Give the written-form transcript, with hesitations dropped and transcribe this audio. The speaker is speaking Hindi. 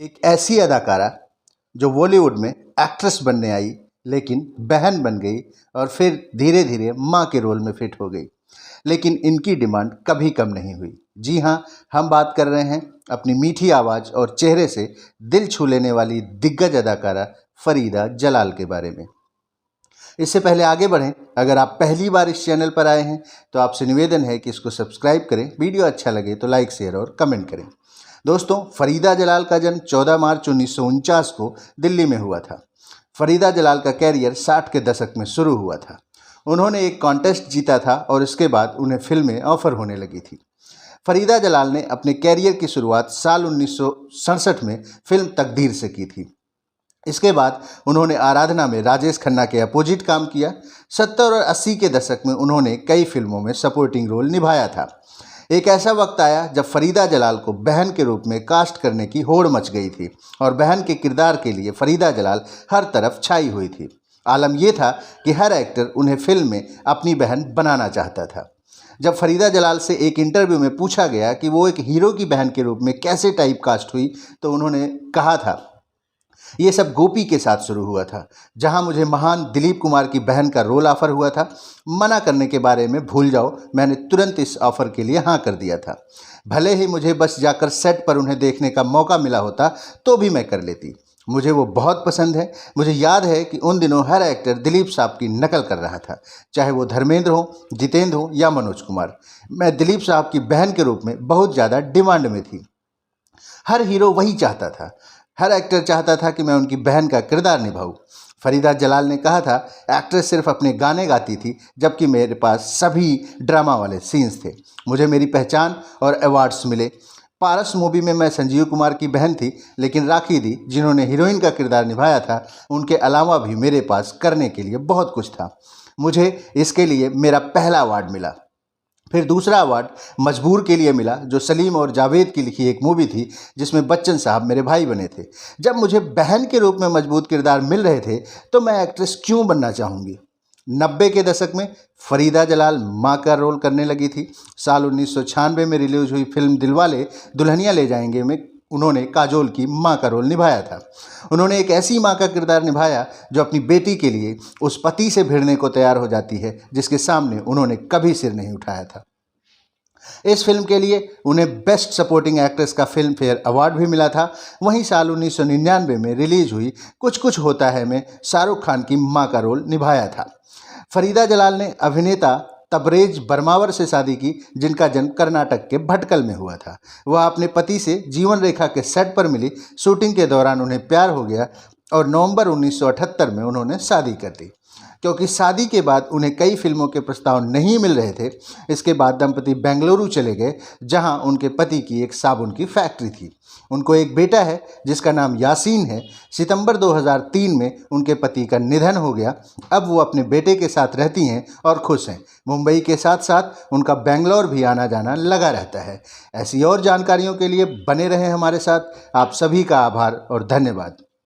एक ऐसी अदाकारा जो बॉलीवुड में एक्ट्रेस बनने आई लेकिन बहन बन गई और फिर धीरे धीरे माँ के रोल में फिट हो गई, लेकिन इनकी डिमांड कभी कम नहीं हुई। जी हाँ, हम बात कर रहे हैं अपनी मीठी आवाज़ और चेहरे से दिल छू लेने वाली दिग्गज अदाकारा फरीदा जलाल के बारे में। इससे पहले आगे बढ़ें, अगर आप पहली बार इस चैनल पर आए हैं तो आपसे निवेदन है कि इसको सब्सक्राइब करें, वीडियो अच्छा लगे तो लाइक शेयर और कमेंट करें। दोस्तों, फरीदा जलाल का जन्म 14 मार्च 1949 को दिल्ली में हुआ था। फरीदा जलाल का कैरियर 60 के दशक में शुरू हुआ था। उन्होंने एक कॉन्टेस्ट जीता था और इसके बाद उन्हें फिल्में ऑफर होने लगी थी। फरीदा जलाल ने अपने कैरियर की शुरुआत साल 1967 में फिल्म तकदीर से की थी। इसके बाद उन्होंने आराधना में राजेश खन्ना के अपोजिट काम किया। 70 और 80 के दशक में उन्होंने कई फिल्मों में सपोर्टिंग रोल निभाया था। एक ऐसा वक्त आया जब फरीदा जलाल को बहन के रूप में कास्ट करने की होड़ मच गई थी और बहन के किरदार के लिए फरीदा जलाल हर तरफ छाई हुई थी। आलम यह था कि हर एक्टर उन्हें फिल्म में अपनी बहन बनाना चाहता था। जब फरीदा जलाल से एक इंटरव्यू में पूछा गया कि वो एक हीरो की बहन के रूप में कैसे टाइप कास्ट हुई, तो उन्होंने कहा था, ये सब गोपी के साथ शुरू हुआ था, जहां मुझे महान दिलीप कुमार की बहन का रोल ऑफर हुआ था। मना करने के बारे में भूल जाओ, मैंने तुरंत इस ऑफर के लिए हाँ कर दिया था। भले ही मुझे बस जाकर सेट पर उन्हें देखने का मौका मिला होता तो भी मैं कर लेती। मुझे वो बहुत पसंद है। मुझे याद है कि उन दिनों हर एक्टर दिलीप साहब की नकल कर रहा था, चाहे वो धर्मेंद्र हो, जितेंद्र हो या मनोज कुमार। मैं दिलीप साहब की बहन के रूप में बहुत ज़्यादा डिमांड में थी। हर हीरो वही चाहता था, हर एक्टर चाहता था कि मैं उनकी बहन का किरदार निभाऊं। फरीदा जलाल ने कहा था, एक्ट्रेस सिर्फ अपने गाने गाती थी, जबकि मेरे पास सभी ड्रामा वाले सीन्स थे। मुझे मेरी पहचान और अवार्ड्स मिले। पारस मूवी में मैं संजीव कुमार की बहन थी, लेकिन राखी दी, जिन्होंने हीरोइन का किरदार निभाया था, उनके अलावा भी मेरे पास करने के लिए बहुत कुछ था। मुझे इसके लिए मेरा पहला अवार्ड मिला। फिर दूसरा अवार्ड मजबूर के लिए मिला, जो सलीम और जावेद की लिखी एक मूवी थी जिसमें बच्चन साहब मेरे भाई बने थे। जब मुझे बहन के रूप में मजबूत किरदार मिल रहे थे तो मैं एक्ट्रेस क्यों बनना चाहूँगी। 90 के दशक में फरीदा जलाल माँ का रोल करने लगी थी। साल 1996 में रिलीज हुई फिल्म दिलवाले दुल्हनिया ले जाएंगे में उन्होंने काजोल की माँ का रोल निभाया था। उन्होंने एक ऐसी माँ का किरदार निभाया जो अपनी बेटी के लिए उस पति से भिड़ने को तैयार हो जाती है जिसके सामने उन्होंने कभी सिर नहीं उठाया था। इस फिल्म के लिए उन्हें बेस्ट सपोर्टिंग एक्ट्रेस का फिल्म फेयर अवार्ड भी मिला था। वहीं साल 1999 में रिलीज हुई कुछ कुछ होता है में शाहरुख खान की माँ का रोल निभाया था। फरीदा जलाल ने अभिनेता तबरेज बर्मावर से शादी की, जिनका जन्म कर्नाटक के भटकल में हुआ था। वह अपने पति से जीवन रेखा के सेट पर मिली। शूटिंग के दौरान उन्हें प्यार हो गया और नवंबर 1978 में उन्होंने शादी कर दी। क्योंकि शादी के बाद उन्हें कई फिल्मों के प्रस्ताव नहीं मिल रहे थे, इसके बाद दंपति बेंगलुरु चले गए, जहां उनके पति की एक साबुन की फैक्ट्री थी। उनको एक बेटा है जिसका नाम यासीन है। सितंबर 2003 में उनके पति का निधन हो गया। अब वो अपने बेटे के साथ रहती हैं और खुश हैं। मुंबई के साथ साथ उनका बेंगलोर भी आना जाना लगा रहता है। ऐसी और जानकारियों के लिए बने रहें हमारे साथ। आप सभी का आभार और धन्यवाद।